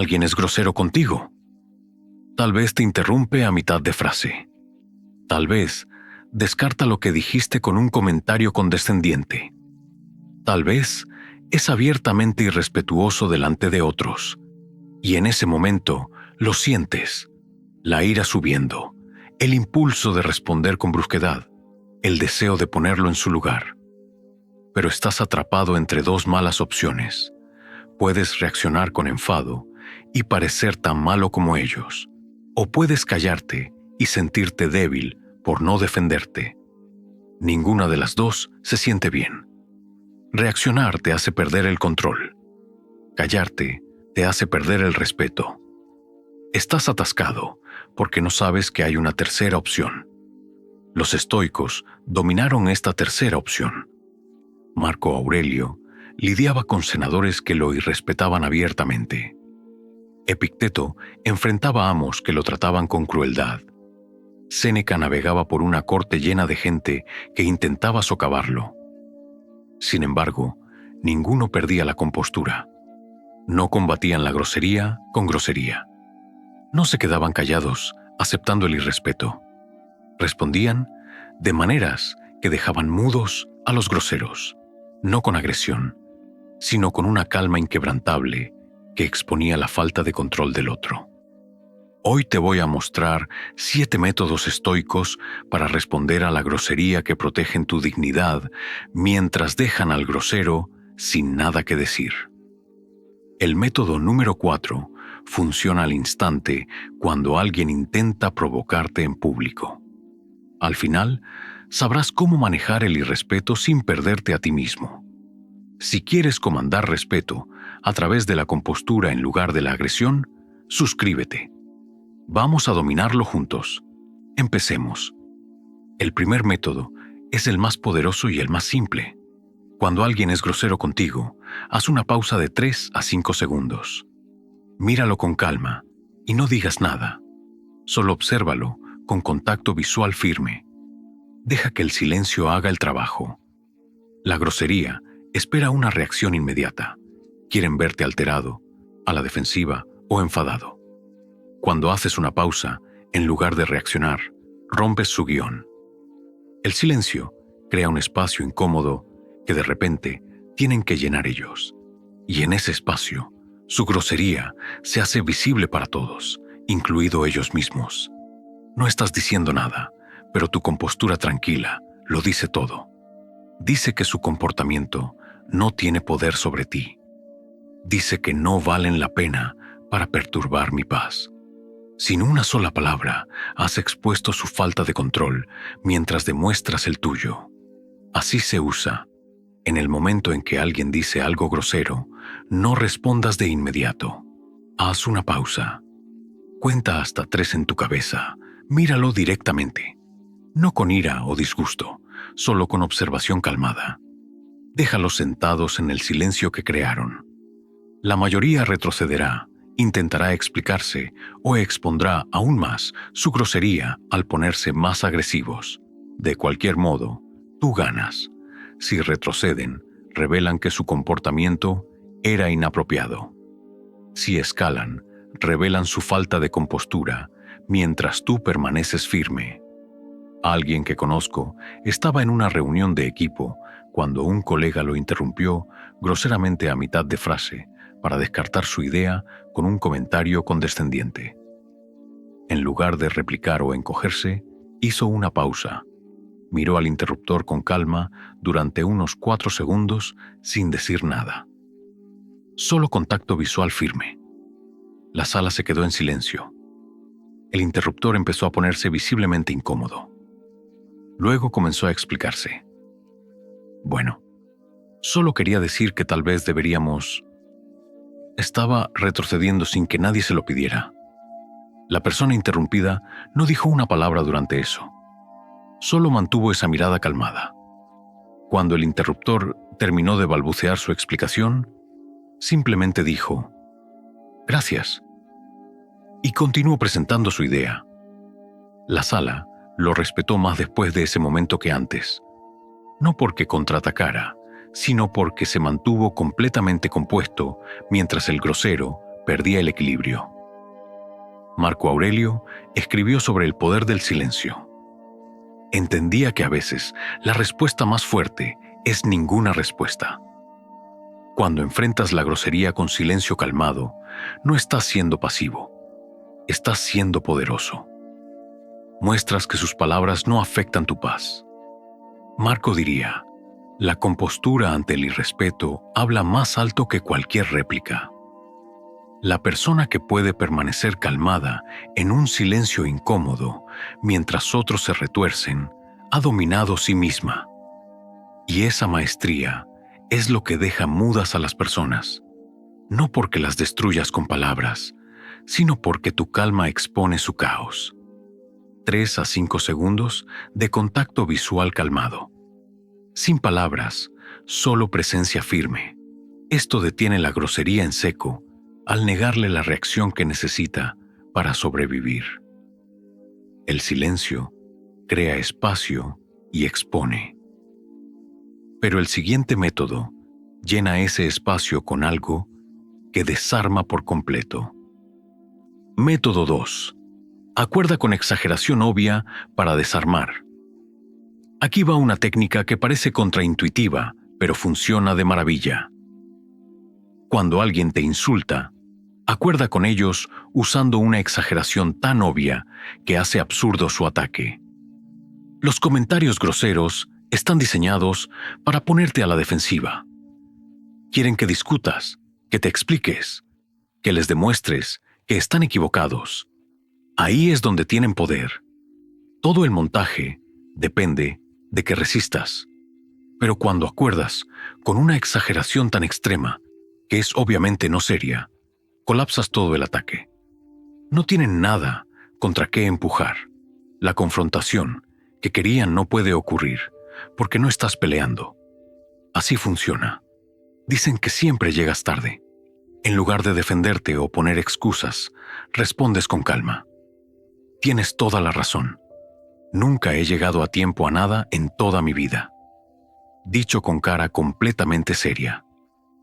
Alguien es grosero contigo. Tal vez te interrumpe a mitad de frase. Tal vez descarta lo que dijiste con un comentario condescendiente. Tal vez es abiertamente irrespetuoso delante de otros. Y en ese momento lo sientes, la ira subiendo, el impulso de responder con brusquedad, el deseo de ponerlo en su lugar. Pero estás atrapado entre dos malas opciones. Puedes reaccionar con enfado y parecer tan malo como ellos, o puedes callarte y sentirte débil por no defenderte. Ninguna de las dos se siente bien. Reaccionar te hace perder el control. Callarte te hace perder el respeto. Estás atascado porque no sabes que hay una tercera opción. Los estoicos dominaron esta tercera opción. Marco Aurelio lidiaba con senadores que lo irrespetaban abiertamente. Epicteto enfrentaba amos que lo trataban con crueldad. Séneca navegaba por una corte llena de gente que intentaba socavarlo. Sin embargo, ninguno perdía la compostura. No combatían la grosería con grosería. No se quedaban callados, aceptando el irrespeto. Respondían de maneras que dejaban mudos a los groseros, no con agresión, sino con una calma inquebrantable que exponía la falta de control del otro. Hoy te voy a mostrar 7 métodos estoicos para responder a la grosería que protegen tu dignidad mientras dejan al grosero sin nada que decir. El método número 4 funciona al instante cuando alguien intenta provocarte en público. Al final, sabrás cómo manejar el irrespeto sin perderte a ti mismo. Si quieres comandar respeto a través de la compostura en lugar de la agresión, suscríbete. Vamos a dominarlo juntos. Empecemos. El primer método es el más poderoso y el más simple. Cuando alguien es grosero contigo, haz una pausa de 3 a 5 segundos. Míralo con calma y no digas nada. Solo obsérvalo con contacto visual firme. Deja que el silencio haga el trabajo. La grosería espera una reacción inmediata. Quieren verte alterado, a la defensiva o enfadado. Cuando haces una pausa, en lugar de reaccionar, rompes su guión. El silencio crea un espacio incómodo que de repente tienen que llenar ellos. Y en ese espacio, su grosería se hace visible para todos, incluido ellos mismos. No estás diciendo nada, pero tu compostura tranquila lo dice todo. Dice que su comportamiento no tiene poder sobre ti. Dice que no valen la pena para perturbar mi paz. Sin una sola palabra, has expuesto su falta de control mientras demuestras el tuyo. Así se usa. En el momento en que alguien dice algo grosero, no respondas de inmediato. Haz una pausa. Cuenta hasta 3 en tu cabeza. Míralo directamente. No con ira o disgusto, solo con observación calmada. Déjalos sentados en el silencio que crearon. La mayoría retrocederá, intentará explicarse o expondrá aún más su grosería al ponerse más agresivos. De cualquier modo, tú ganas. Si retroceden, revelan que su comportamiento era inapropiado. Si escalan, revelan su falta de compostura, mientras tú permaneces firme. Alguien que conozco estaba en una reunión de equipo cuando un colega lo interrumpió groseramente a mitad de frase para descartar su idea con un comentario condescendiente. En lugar de replicar o encogerse, hizo una pausa. Miró al interruptor con calma durante unos 4 segundos sin decir nada. Solo contacto visual firme. La sala se quedó en silencio. El interruptor empezó a ponerse visiblemente incómodo. Luego comenzó a explicarse. Bueno, solo quería decir que tal vez deberíamos... Estaba retrocediendo sin que nadie se lo pidiera. La persona interrumpida no dijo una palabra durante eso. Solo mantuvo esa mirada calmada. Cuando el interruptor terminó de balbucear su explicación, simplemente dijo, «Gracias», y continuó presentando su idea. La sala lo respetó más después de ese momento que antes, no porque contraatacara, sino porque se mantuvo completamente compuesto mientras el grosero perdía el equilibrio. Marco Aurelio escribió sobre el poder del silencio. Entendía que a veces la respuesta más fuerte es ninguna respuesta. Cuando enfrentas la grosería con silencio calmado, no estás siendo pasivo, estás siendo poderoso. Muestras que sus palabras no afectan tu paz. Marco diría, la compostura ante el irrespeto habla más alto que cualquier réplica. La persona que puede permanecer calmada en un silencio incómodo mientras otros se retuercen, ha dominado sí misma. Y esa maestría es lo que deja mudas a las personas, no porque las destruyas con palabras, sino porque tu calma expone su caos. 3 a 5 segundos de contacto visual calmado. Sin palabras, solo presencia firme. Esto detiene la grosería en seco al negarle la reacción que necesita para sobrevivir. El silencio crea espacio y expone. Pero el siguiente método llena ese espacio con algo que desarma por completo. Método 2. Acuerda con exageración obvia para desarmar. Aquí va una técnica que parece contraintuitiva, pero funciona de maravilla. Cuando alguien te insulta, acuerda con ellos usando una exageración tan obvia que hace absurdo su ataque. Los comentarios groseros están diseñados para ponerte a la defensiva. Quieren que discutas, que te expliques, que les demuestres que están equivocados. Ahí es donde tienen poder. Todo el montaje depende de que resistas. Pero cuando acuerdas con una exageración tan extrema, que es obviamente no seria, colapsas todo el ataque. No tienen nada contra qué empujar. La confrontación que querían no puede ocurrir, porque no estás peleando. Así funciona. Dicen que siempre llegas tarde. En lugar de defenderte o poner excusas, respondes con calma. Tienes toda la razón. Nunca he llegado a tiempo a nada en toda mi vida. Dicho con cara completamente seria.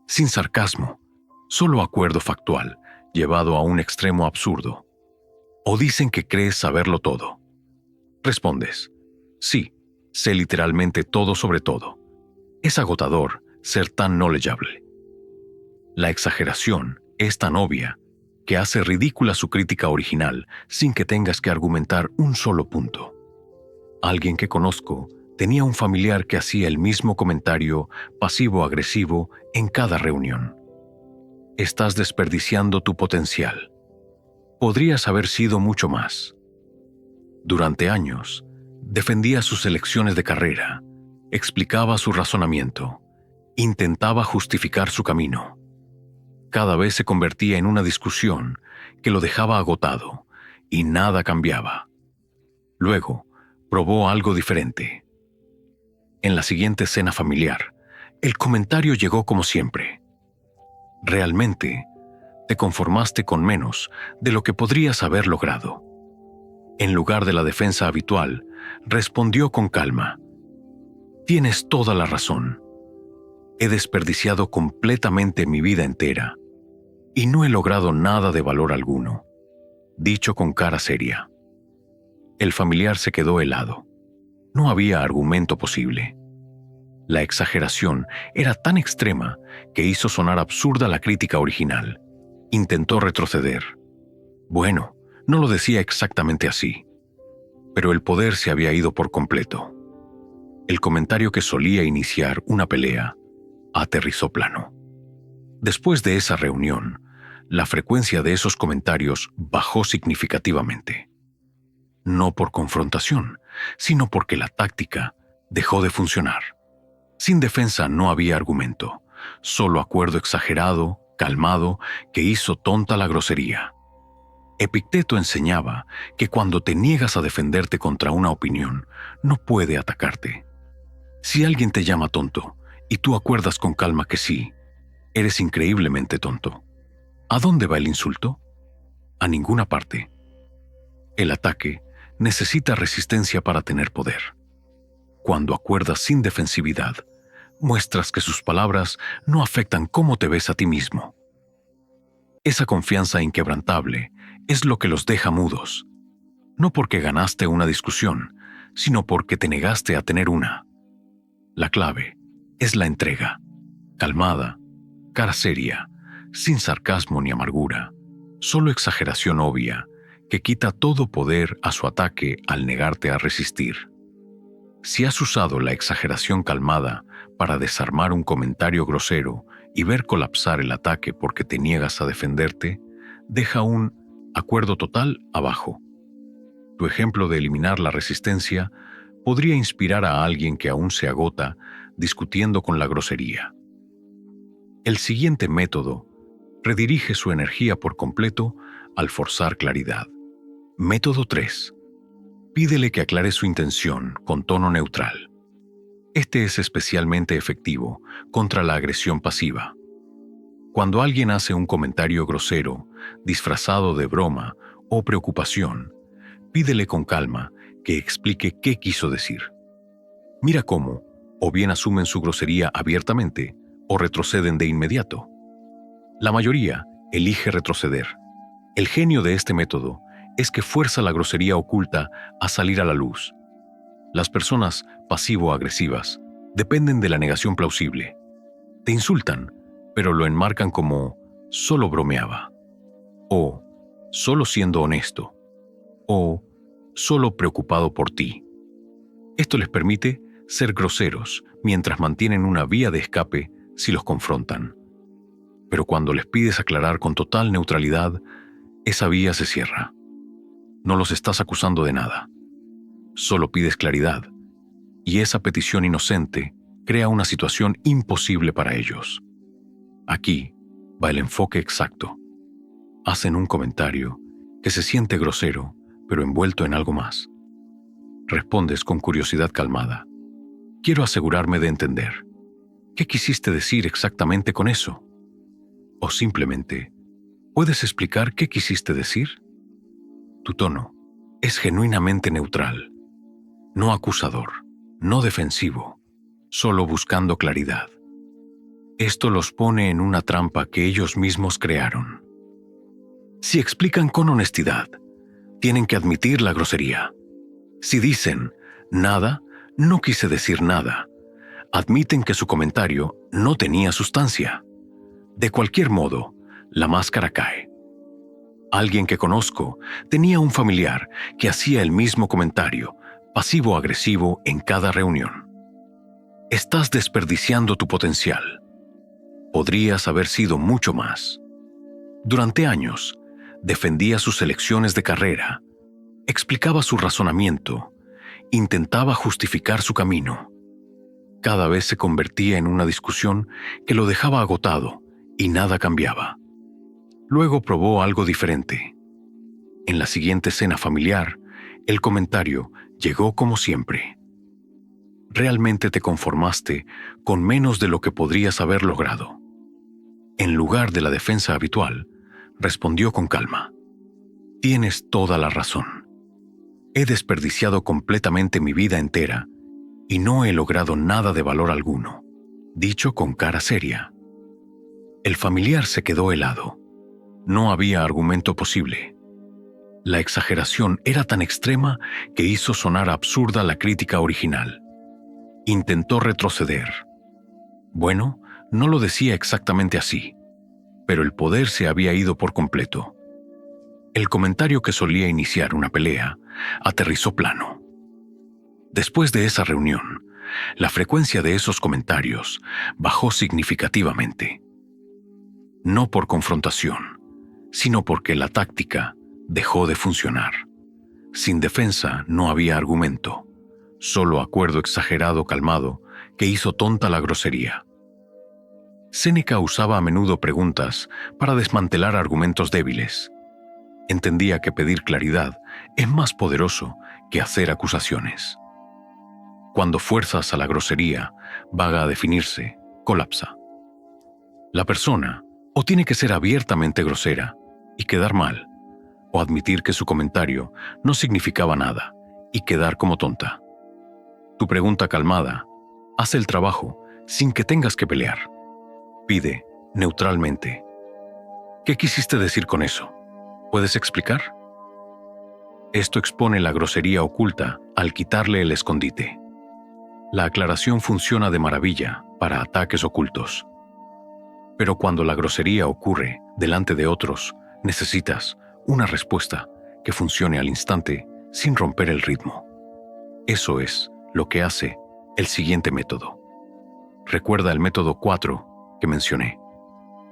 Sin sarcasmo, solo acuerdo factual, llevado a un extremo absurdo. O dicen que crees saberlo todo. Respondes, sí, sé literalmente todo sobre todo. Es agotador ser tan knowledgeable. La exageración es tan obvia que hace ridícula su crítica original sin que tengas que argumentar un solo punto. Alguien que conozco tenía un familiar que hacía el mismo comentario pasivo-agresivo en cada reunión. Estás desperdiciando tu potencial. Podrías haber sido mucho más. Durante años, defendía sus elecciones de carrera, explicaba su razonamiento, intentaba justificar su camino. Cada vez se convertía en una discusión que lo dejaba agotado y nada cambiaba. Luego, probó algo diferente. En la siguiente cena familiar, el comentario llegó como siempre. Realmente, te conformaste con menos de lo que podrías haber logrado. En lugar de la defensa habitual, respondió con calma. Tienes toda la razón. He desperdiciado completamente mi vida entera y no he logrado nada de valor alguno. Dicho con cara seria. El familiar se quedó helado. No había argumento posible. La exageración era tan extrema que hizo sonar absurda la crítica original. Intentó retroceder. Bueno, no lo decía exactamente así, pero el poder se había ido por completo. El comentario que solía iniciar una pelea aterrizó plano. Después de esa reunión, la frecuencia de esos comentarios bajó significativamente. No por confrontación, sino porque la táctica dejó de funcionar. Sin defensa no había argumento, solo acuerdo exagerado, calmado, que hizo tonta la grosería. Epicteto enseñaba que cuando te niegas a defenderte contra una opinión, no puede atacarte. Si alguien te llama tonto y tú acuerdas con calma que sí, eres increíblemente tonto. ¿A dónde va el insulto? A ninguna parte. El ataque necesita resistencia para tener poder. Cuando acuerdas sin defensividad, muestras que sus palabras no afectan cómo te ves a ti mismo. Esa confianza inquebrantable es lo que los deja mudos, no porque ganaste una discusión, sino porque te negaste a tener una. La clave es la entrega, calmada, cara seria, sin sarcasmo ni amargura, solo exageración obvia que quita todo poder a su ataque al negarte a resistir. Si has usado la exageración calmada para desarmar un comentario grosero y ver colapsar el ataque porque te niegas a defenderte, deja un acuerdo total abajo. Tu ejemplo de eliminar la resistencia podría inspirar a alguien que aún se agota discutiendo con la grosería. El siguiente método redirige su energía por completo al forzar claridad. Método 3. Pídele que aclare su intención con tono neutral. Este es especialmente efectivo contra la agresión pasiva. Cuando alguien hace un comentario grosero, disfrazado de broma o preocupación, pídele con calma que explique qué quiso decir. Mira cómo, o bien asumen su grosería abiertamente, o retroceden de inmediato. La mayoría elige retroceder. El genio de este método es que fuerza la grosería oculta a salir a la luz. Las personas pasivo-agresivas dependen de la negación plausible. Te insultan, pero lo enmarcan como solo bromeaba, o solo siendo honesto, o solo preocupado por ti. Esto les permite ser groseros mientras mantienen una vía de escape si los confrontan. Pero cuando les pides aclarar con total neutralidad, esa vía se cierra. No los estás acusando de nada. Solo pides claridad, y esa petición inocente crea una situación imposible para ellos. Aquí va el enfoque exacto. Hacen un comentario que se siente grosero, pero envuelto en algo más. Respondes con curiosidad calmada. Quiero asegurarme de entender. ¿Qué quisiste decir exactamente con eso? O simplemente, ¿puedes explicar qué quisiste decir? Tu tono es genuinamente neutral, no acusador, no defensivo, solo buscando claridad. Esto los pone en una trampa que ellos mismos crearon. Si explican con honestidad, tienen que admitir la grosería. Si dicen, nada, no quise decir nada, admiten que su comentario no tenía sustancia. De cualquier modo, la máscara cae. Alguien que conozco tenía un familiar que hacía el mismo comentario, pasivo-agresivo en cada reunión. Estás desperdiciando tu potencial. Podrías haber sido mucho más. Durante años, defendía sus elecciones de carrera, explicaba su razonamiento, intentaba justificar su camino. Cada vez se convertía en una discusión que lo dejaba agotado y nada cambiaba. Luego probó algo diferente. En la siguiente cena familiar, el comentario llegó como siempre. Realmente te conformaste con menos de lo que podrías haber logrado. En lugar de la defensa habitual, respondió con calma. Tienes toda la razón. He desperdiciado completamente mi vida entera y no he logrado nada de valor alguno, dicho con cara seria. El familiar se quedó helado. No había argumento posible. La exageración era tan extrema que hizo sonar absurda la crítica original. Intentó retroceder. Bueno, no lo decía exactamente así, pero el poder se había ido por completo. El comentario que solía iniciar una pelea aterrizó plano. Después de esa reunión, la frecuencia de esos comentarios bajó significativamente. No por confrontación, sino porque la táctica dejó de funcionar. Sin defensa no había argumento, solo acuerdo exagerado calmado que hizo tonta la grosería. Séneca usaba a menudo preguntas para desmantelar argumentos débiles. Entendía que pedir claridad es más poderoso que hacer acusaciones. Cuando fuerzas a la grosería, vaga a definirse, colapsa. La persona o tiene que ser abiertamente grosera y quedar mal, o admitir que su comentario no significaba nada y quedar como tonta. Tu pregunta calmada hace el trabajo sin que tengas que pelear. Pide neutralmente. ¿Qué quisiste decir con eso? ¿Puedes explicar? Esto expone la grosería oculta al quitarle el escondite. La aclaración funciona de maravilla para ataques ocultos. Pero cuando la grosería ocurre delante de otros, necesitas una respuesta que funcione al instante sin romper el ritmo. Eso es lo que hace el siguiente método. Recuerda el método 4 que mencioné,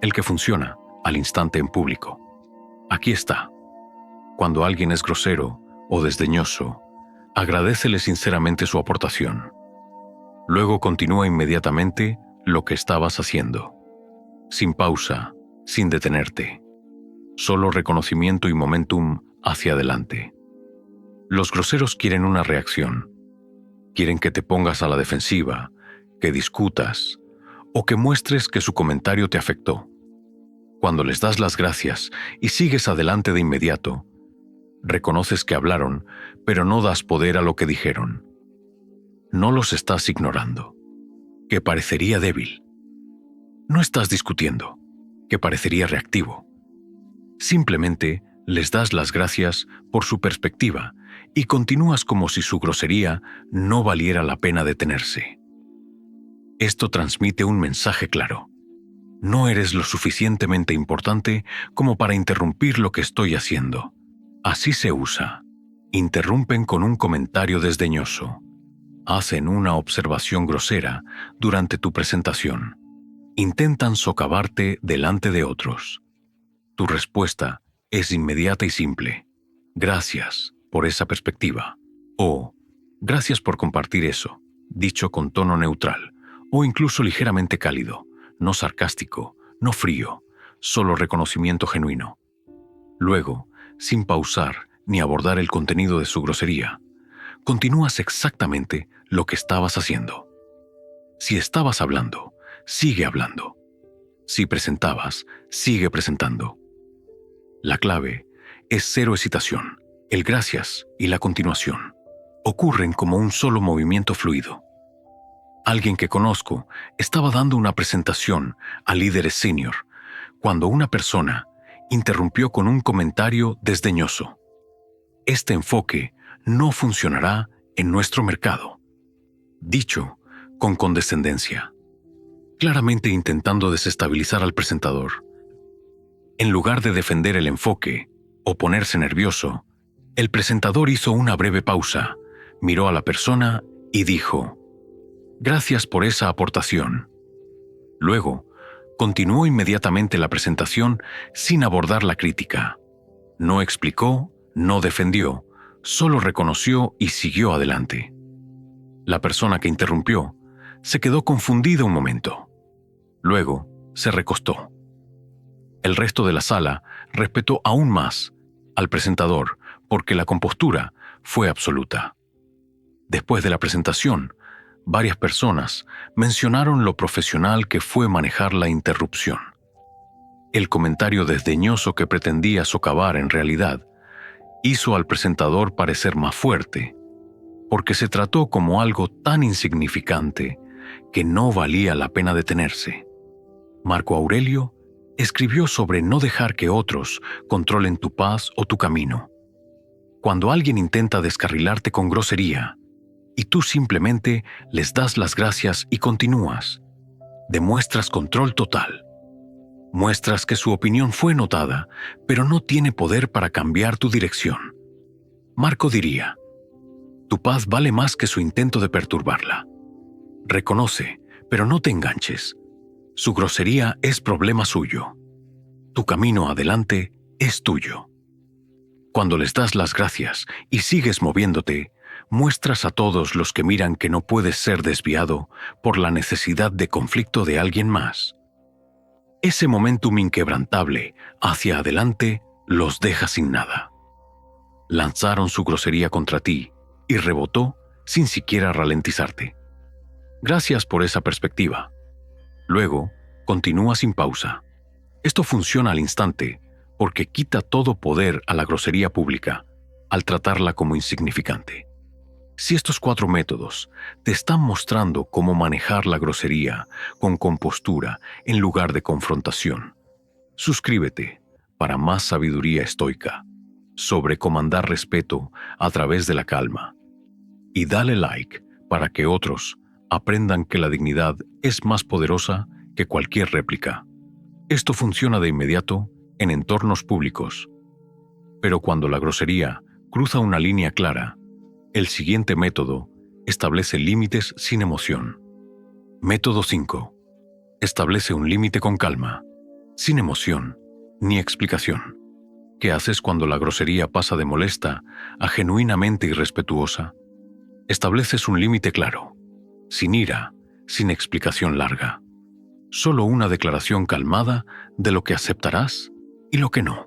el que funciona al instante en público. Aquí está. Cuando alguien es grosero o desdeñoso, agradécele sinceramente su aportación. Luego continúa inmediatamente lo que estabas haciendo. Sin pausa, sin detenerte. Solo reconocimiento y momentum hacia adelante. Los groseros quieren una reacción. Quieren que te pongas a la defensiva, que discutas o que muestres que su comentario te afectó. Cuando les das las gracias y sigues adelante de inmediato, reconoces que hablaron, pero no das poder a lo que dijeron. No los estás ignorando, que parecería débil. No estás discutiendo, que parecería reactivo. Simplemente les das las gracias por su perspectiva y continúas como si su grosería no valiera la pena detenerse. Esto transmite un mensaje claro. No eres lo suficientemente importante como para interrumpir lo que estoy haciendo. Así se usa. Interrumpen con un comentario desdeñoso. Hacen una observación grosera durante tu presentación. Intentan socavarte delante de otros. Tu respuesta es inmediata y simple. Gracias por esa perspectiva. O gracias por compartir eso, dicho con tono neutral o incluso ligeramente cálido, no sarcástico, no frío, solo reconocimiento genuino. Luego, sin pausar ni abordar el contenido de su grosería, continúas exactamente lo que estabas haciendo. Si estabas hablando, sigue hablando. Si presentabas, sigue presentando. La clave es cero hesitación. El gracias y la continuación ocurren como un solo movimiento fluido. Alguien que conozco estaba dando una presentación a líderes senior cuando una persona interrumpió con un comentario desdeñoso. Este enfoque no funcionará en nuestro mercado. Dicho con condescendencia, claramente intentando desestabilizar al presentador. En lugar de defender el enfoque o ponerse nervioso, el presentador hizo una breve pausa, miró a la persona y dijo: «Gracias por esa aportación». Luego, continuó inmediatamente la presentación sin abordar la crítica. No explicó, no defendió, solo reconoció y siguió adelante. La persona que interrumpió se quedó confundida un momento. Luego, se recostó. El resto de la sala respetó aún más al presentador porque la compostura fue absoluta. Después de la presentación, varias personas mencionaron lo profesional que fue manejar la interrupción. El comentario desdeñoso que pretendía socavar en realidad hizo al presentador parecer más fuerte, porque se trató como algo tan insignificante que no valía la pena detenerse. Marco Aurelio escribió sobre no dejar que otros controlen tu paz o tu camino. Cuando alguien intenta descarrilarte con grosería, y tú simplemente les das las gracias y continúas, demuestras control total. Muestras que su opinión fue notada, pero no tiene poder para cambiar tu dirección. Marco diría: tu paz vale más que su intento de perturbarla. Reconoce, pero no te enganches. Su grosería es problema suyo. Tu camino adelante es tuyo. Cuando les das las gracias y sigues moviéndote, muestras a todos los que miran que no puedes ser desviado por la necesidad de conflicto de alguien más. Ese momentum inquebrantable hacia adelante los deja sin nada. Lanzaron su grosería contra ti y rebotó sin siquiera ralentizarte. Gracias por esa perspectiva. Luego, continúa sin pausa. Esto funciona al instante porque quita todo poder a la grosería pública al tratarla como insignificante. Si estos 4 métodos te están mostrando cómo manejar la grosería con compostura en lugar de confrontación, Suscríbete para más sabiduría estoica sobre comandar respeto a través de la calma. Y dale like para que otros aprendan que la dignidad es más poderosa que cualquier réplica. Esto funciona de inmediato en entornos públicos. Pero cuando la grosería cruza una línea clara, el siguiente método establece límites sin emoción. Método 5. Establece un límite con calma, sin emoción ni explicación. ¿Qué haces cuando la grosería pasa de molesta a genuinamente irrespetuosa? Estableces un límite claro, sin ira, sin explicación larga. Solo una declaración calmada de lo que aceptarás y lo que no.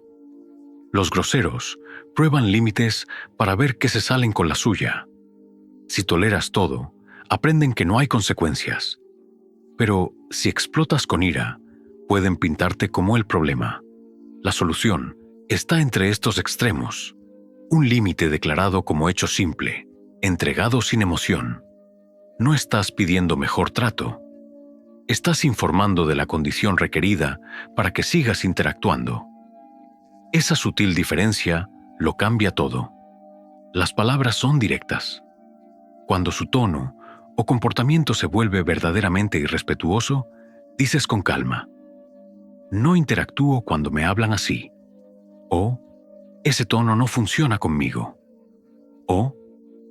Los groseros prueban límites para ver que se salen con la suya. Si toleras todo, aprenden que no hay consecuencias. Pero si explotas con ira, pueden pintarte como el problema. La solución está entre estos extremos. Un límite declarado como hecho simple, entregado sin emoción. No estás pidiendo mejor trato. Estás informando de la condición requerida para que sigas interactuando. Esa sutil diferencia lo cambia todo. Las palabras son directas. Cuando su tono o comportamiento se vuelve verdaderamente irrespetuoso, dices con calma: no interactúo cuando me hablan así. O ese tono no funciona conmigo. O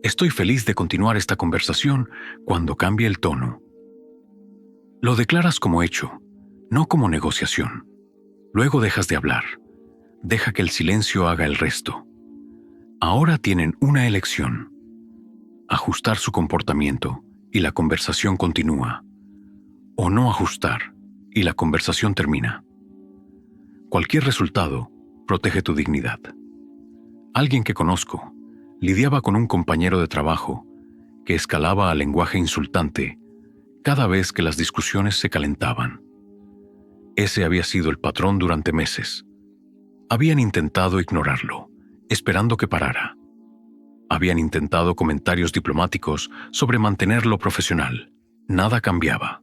estoy feliz de continuar esta conversación cuando cambie el tono. Lo declaras como hecho, no como negociación. Luego dejas de hablar. Deja que el silencio haga el resto. Ahora tienen una elección: ajustar su comportamiento y la conversación continúa, o no ajustar y la conversación termina. Cualquier resultado protege tu dignidad. Alguien que conozco lidiaba con un compañero de trabajo que escalaba al lenguaje insultante cada vez que las discusiones se calentaban. Ese había sido el patrón durante meses. Habían intentado ignorarlo, esperando que parara. Habían intentado comentarios diplomáticos sobre mantenerlo profesional. Nada cambiaba.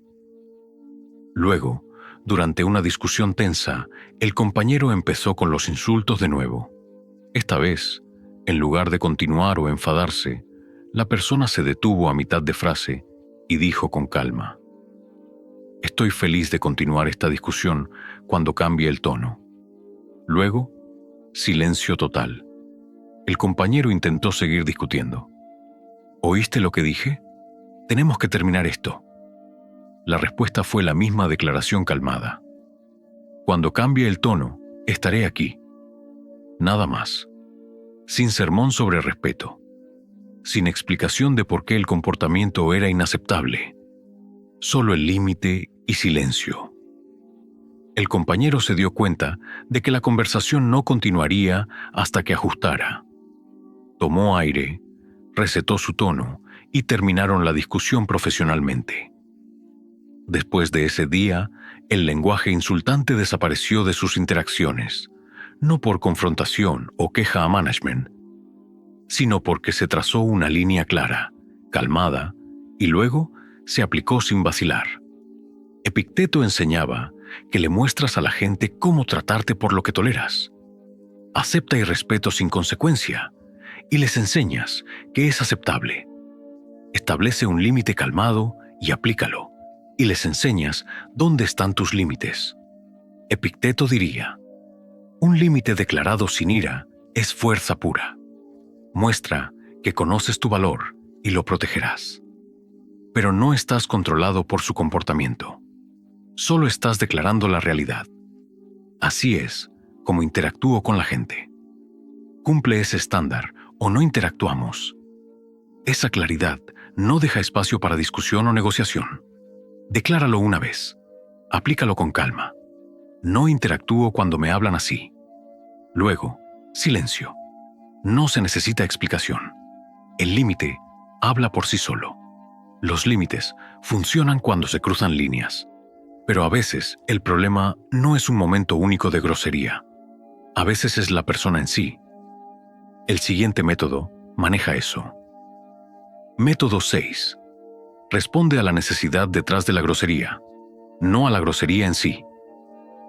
Luego, durante una discusión tensa, el compañero empezó con los insultos de nuevo. Esta vez, en lugar de continuar o enfadarse, la persona se detuvo a mitad de frase y dijo con calma: estoy feliz de continuar esta discusión cuando cambie el tono. Luego, silencio total. El compañero intentó seguir discutiendo. ¿Oíste lo que dije? Tenemos que terminar esto. La respuesta fue la misma declaración calmada. Cuando cambie el tono, estaré aquí. Nada más. Sin sermón sobre respeto. Sin explicación de por qué el comportamiento era inaceptable. Solo el límite y silencio. El compañero se dio cuenta de que la conversación no continuaría hasta que ajustara. Tomó aire, resetó su tono y terminaron la discusión profesionalmente. Después de ese día, el lenguaje insultante desapareció de sus interacciones, no por confrontación o queja a management, sino porque se trazó una línea clara, calmada, y luego se aplicó sin vacilar. Epicteto enseñaba que le muestras a la gente cómo tratarte por lo que toleras. Acepta y respeto sin consecuencia, y les enseñas que es aceptable. Establece un límite calmado y aplícalo, y les enseñas dónde están tus límites. Epicteto diría: un límite declarado sin ira es fuerza pura. Muestra que conoces tu valor y lo protegerás. Pero no estás controlado por su comportamiento. Solo estás declarando la realidad. Así es como interactúo con la gente. Cumple ese estándar o no interactuamos. Esa claridad no deja espacio para discusión o negociación. Decláralo una vez. Aplícalo con calma. No interactúo cuando me hablan así. Luego, silencio. No se necesita explicación. El límite habla por sí solo. Los límites funcionan cuando se cruzan líneas. Pero a veces el problema no es un momento único de grosería. A veces es la persona en sí. El siguiente método maneja eso. Método 6. Responde a la necesidad detrás de la grosería, no a la grosería en sí.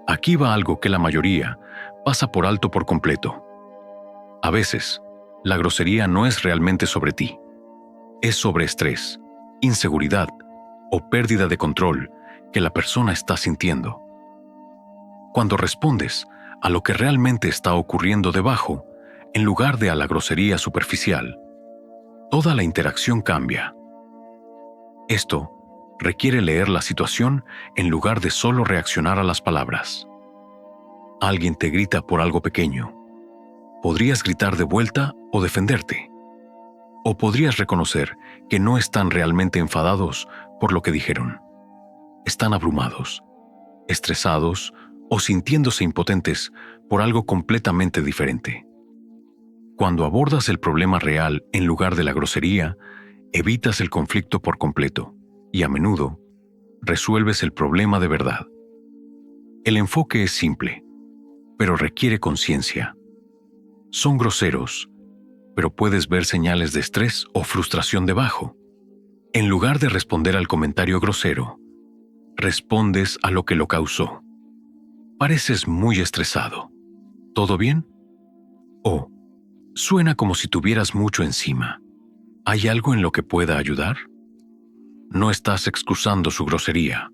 Aquí va algo que la mayoría pasa por alto por completo. A veces, la grosería no es realmente sobre ti. Es sobre estrés, inseguridad o pérdida de control que la persona está sintiendo. Cuando respondes a lo que realmente está ocurriendo debajo, en lugar de a la grosería superficial, toda la interacción cambia. Esto requiere leer la situación en lugar de solo reaccionar a las palabras. Alguien te grita por algo pequeño. Podrías gritar de vuelta o defenderte. O podrías reconocer que no están realmente enfadados por lo que dijeron. Están abrumados, estresados o sintiéndose impotentes por algo completamente diferente. Cuando abordas el problema real en lugar de la grosería, evitas el conflicto por completo y a menudo resuelves el problema de verdad. El enfoque es simple, pero requiere conciencia. Son groseros, pero puedes ver señales de estrés o frustración debajo. En lugar de responder al comentario grosero, respondes a lo que lo causó. Pareces muy estresado. ¿Todo bien? O, suena como si tuvieras mucho encima. ¿Hay algo en lo que pueda ayudar? No estás excusando su grosería.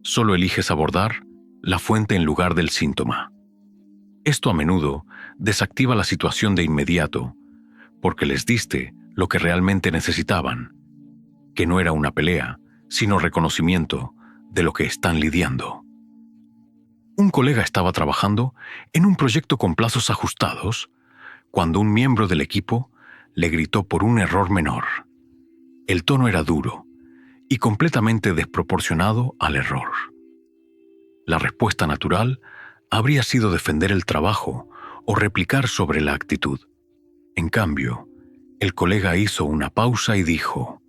Solo eliges abordar la fuente en lugar del síntoma. Esto a menudo desactiva la situación de inmediato, porque les diste lo que realmente necesitaban, que no era una pelea, sino reconocimiento de lo que están lidiando. Un colega estaba trabajando en un proyecto con plazos ajustados cuando un miembro del equipo le gritó por un error menor. El tono era duro y completamente desproporcionado al error. La respuesta natural habría sido defender el trabajo o replicar sobre la actitud. En cambio, el colega hizo una pausa y dijo: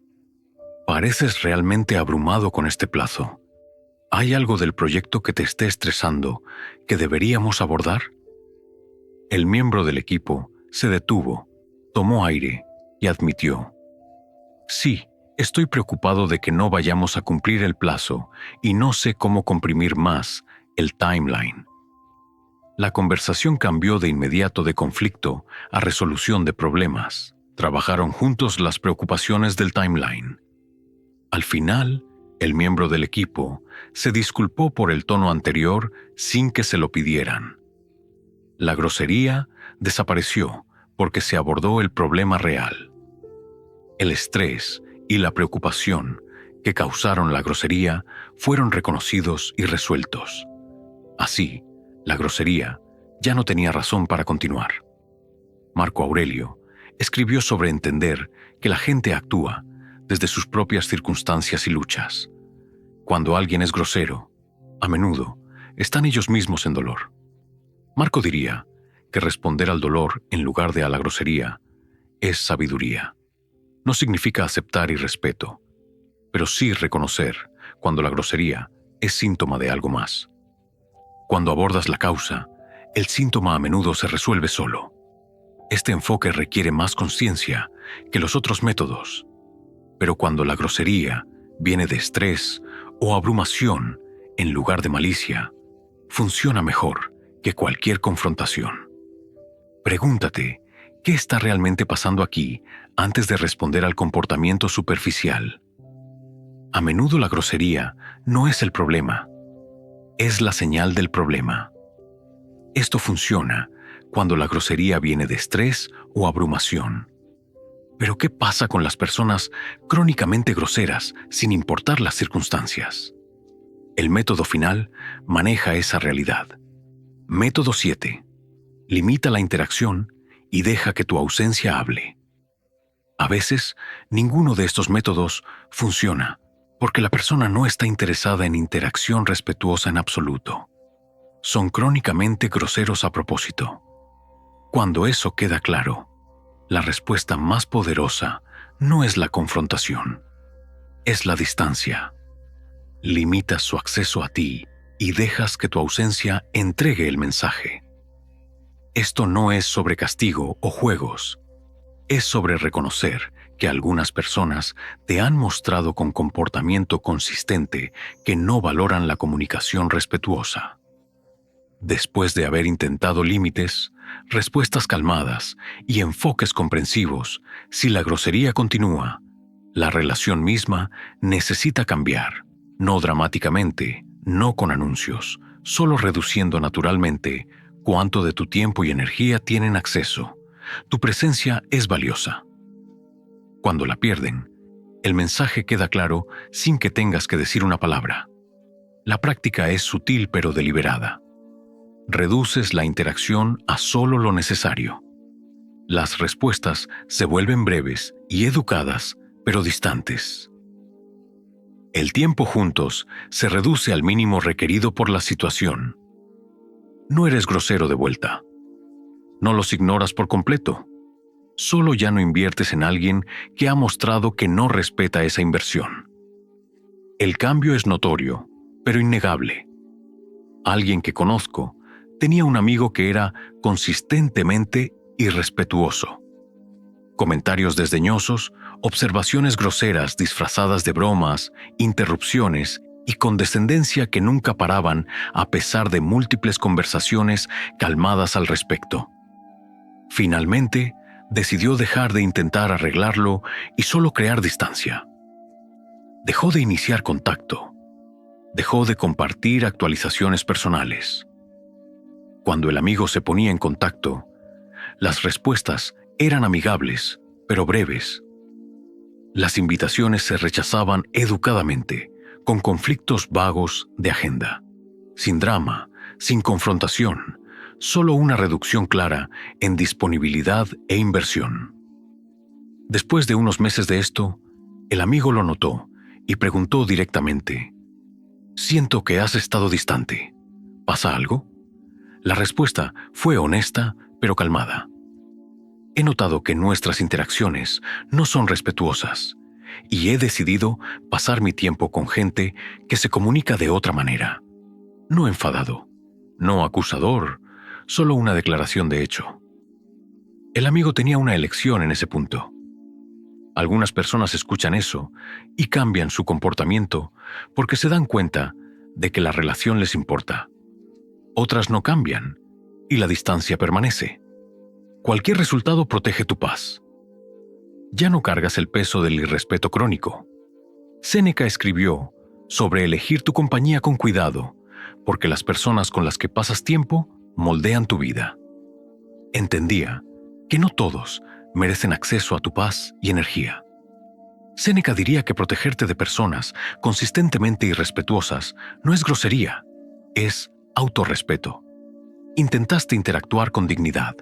«Pareces realmente abrumado con este plazo. ¿Hay algo del proyecto que te esté estresando que deberíamos abordar?» El miembro del equipo se detuvo, tomó aire y admitió: «Sí, estoy preocupado de que no vayamos a cumplir el plazo y no sé cómo comprimir más el timeline». La conversación cambió de inmediato de conflicto a resolución de problemas. Trabajaron juntos las preocupaciones del timeline. Al final, el miembro del equipo se disculpó por el tono anterior sin que se lo pidieran. La grosería desapareció porque se abordó el problema real. El estrés y la preocupación que causaron la grosería fueron reconocidos y resueltos. Así, la grosería ya no tenía razón para continuar. Marco Aurelio escribió sobre entender que la gente actúa desde sus propias circunstancias y luchas. Cuando alguien es grosero, a menudo están ellos mismos en dolor. Marco diría que responder al dolor en lugar de a la grosería es sabiduría. No significa aceptar irrespeto, pero sí reconocer cuando la grosería es síntoma de algo más. Cuando abordas la causa, el síntoma a menudo se resuelve solo. Este enfoque requiere más conciencia que los otros métodos, pero cuando la grosería viene de estrés o abrumación en lugar de malicia, funciona mejor que cualquier confrontación. Pregúntate, ¿qué está realmente pasando aquí antes de responder al comportamiento superficial? A menudo la grosería no es el problema, es la señal del problema. Esto funciona cuando la grosería viene de estrés o abrumación. Pero ¿qué pasa con las personas crónicamente groseras sin importar las circunstancias? El método final maneja esa realidad. Método 7. Limita la interacción y deja que tu ausencia hable. A veces, ninguno de estos métodos funciona porque la persona no está interesada en interacción respetuosa en absoluto. Son crónicamente groseros a propósito. Cuando eso queda claro, la respuesta más poderosa no es la confrontación, es la distancia. Limitas su acceso a ti y dejas que tu ausencia entregue el mensaje. Esto no es sobre castigo o juegos, es sobre reconocer que algunas personas te han mostrado con comportamiento consistente que no valoran la comunicación respetuosa. Después de haber intentado límites, respuestas calmadas y enfoques comprensivos, si la grosería continúa, la relación misma necesita cambiar, no dramáticamente, no con anuncios, solo reduciendo naturalmente cuánto de tu tiempo y energía tienen acceso. Tu presencia es valiosa. Cuando la pierden, el mensaje queda claro sin que tengas que decir una palabra. La práctica es sutil pero deliberada. Reduces la interacción a solo lo necesario. Las respuestas se vuelven breves y educadas, pero distantes. El tiempo juntos se reduce al mínimo requerido por la situación. No eres grosero de vuelta. No los ignoras por completo. Solo ya no inviertes en alguien que ha mostrado que no respeta esa inversión. El cambio es notorio, pero innegable. Alguien que conozco tenía un amigo que era consistentemente irrespetuoso. Comentarios desdeñosos, observaciones groseras disfrazadas de bromas, interrupciones y condescendencia que nunca paraban a pesar de múltiples conversaciones calmadas al respecto. Finalmente, decidió dejar de intentar arreglarlo y solo crear distancia. Dejó de iniciar contacto. Dejó de compartir actualizaciones personales. Cuando el amigo se ponía en contacto, las respuestas eran amigables, pero breves. Las invitaciones se rechazaban educadamente, con conflictos vagos de agenda. Sin drama, sin confrontación, solo una reducción clara en disponibilidad e inversión. Después de unos meses de esto, el amigo lo notó y preguntó directamente: «Siento que has estado distante. ¿Pasa algo?». La respuesta fue honesta, pero calmada. «He notado que nuestras interacciones no son respetuosas y he decidido pasar mi tiempo con gente que se comunica de otra manera. No enfadado, no acusador, solo una declaración de hecho». El amigo tenía una elección en ese punto. Algunas personas escuchan eso y cambian su comportamiento porque se dan cuenta de que la relación les importa. Otras no cambian y la distancia permanece. Cualquier resultado protege tu paz. Ya no cargas el peso del irrespeto crónico. Séneca escribió sobre elegir tu compañía con cuidado, porque las personas con las que pasas tiempo moldean tu vida. Entendía que no todos merecen acceso a tu paz y energía. Séneca diría que protegerte de personas consistentemente irrespetuosas no es grosería, es autorrespeto. Intentaste interactuar con dignidad.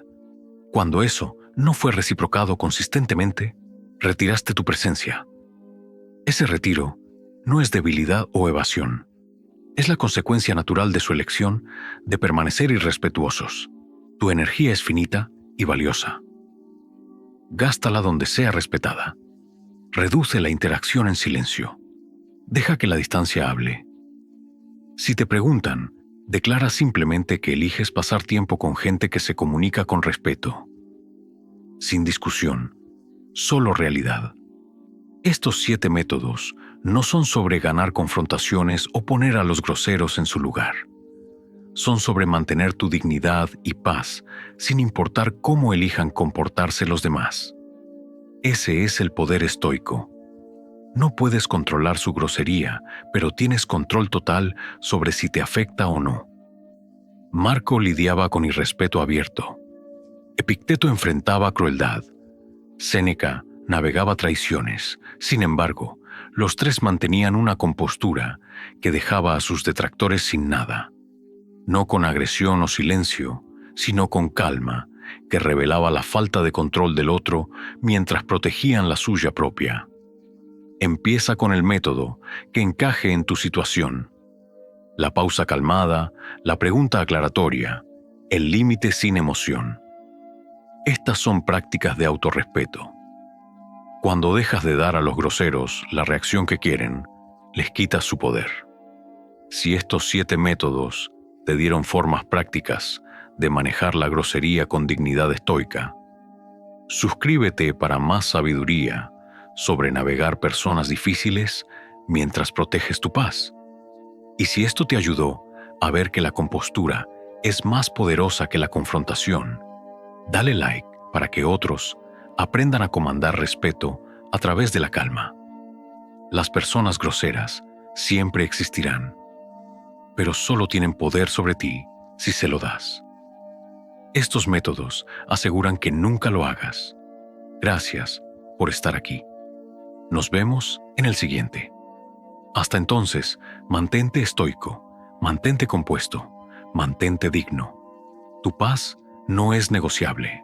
Cuando eso no fue reciprocado consistentemente, retiraste tu presencia. Ese retiro no es debilidad o evasión. Es la consecuencia natural de su elección de permanecer irrespetuosos. Tu energía es finita y valiosa. Gástala donde sea respetada. Reduce la interacción en silencio. Deja que la distancia hable. Si te preguntan, declara simplemente que eliges pasar tiempo con gente que se comunica con respeto. Sin discusión, solo realidad. Estos 7 métodos no son sobre ganar confrontaciones o poner a los groseros en su lugar. Son sobre mantener tu dignidad y paz sin importar cómo elijan comportarse los demás. Ese es el poder estoico. No puedes controlar su grosería, pero tienes control total sobre si te afecta o no. Marco lidiaba con irrespeto abierto. Epicteto enfrentaba crueldad. Séneca navegaba traiciones. Sin embargo, los tres mantenían una compostura que dejaba a sus detractores sin nada. No con agresión o silencio, sino con calma, que revelaba la falta de control del otro mientras protegían la suya propia. Empieza con el método que encaje en tu situación. La pausa calmada, la pregunta aclaratoria, el límite sin emoción. Estas son prácticas de autorrespeto. Cuando dejas de dar a los groseros la reacción que quieren, les quitas su poder. Si estos 7 métodos te dieron formas prácticas de manejar la grosería con dignidad estoica, suscríbete para más sabiduría sobre navegar personas difíciles mientras proteges tu paz. Y si esto te ayudó a ver que la compostura es más poderosa que la confrontación. Dale like para que otros aprendan a comandar respeto a través de la calma. Las personas groseras siempre existirán, pero solo tienen poder sobre ti si se lo das. Estos métodos aseguran que nunca lo hagas. Gracias por estar aquí. Nos vemos en el siguiente. Hasta entonces, mantente estoico, mantente compuesto, mantente digno. Tu paz no es negociable.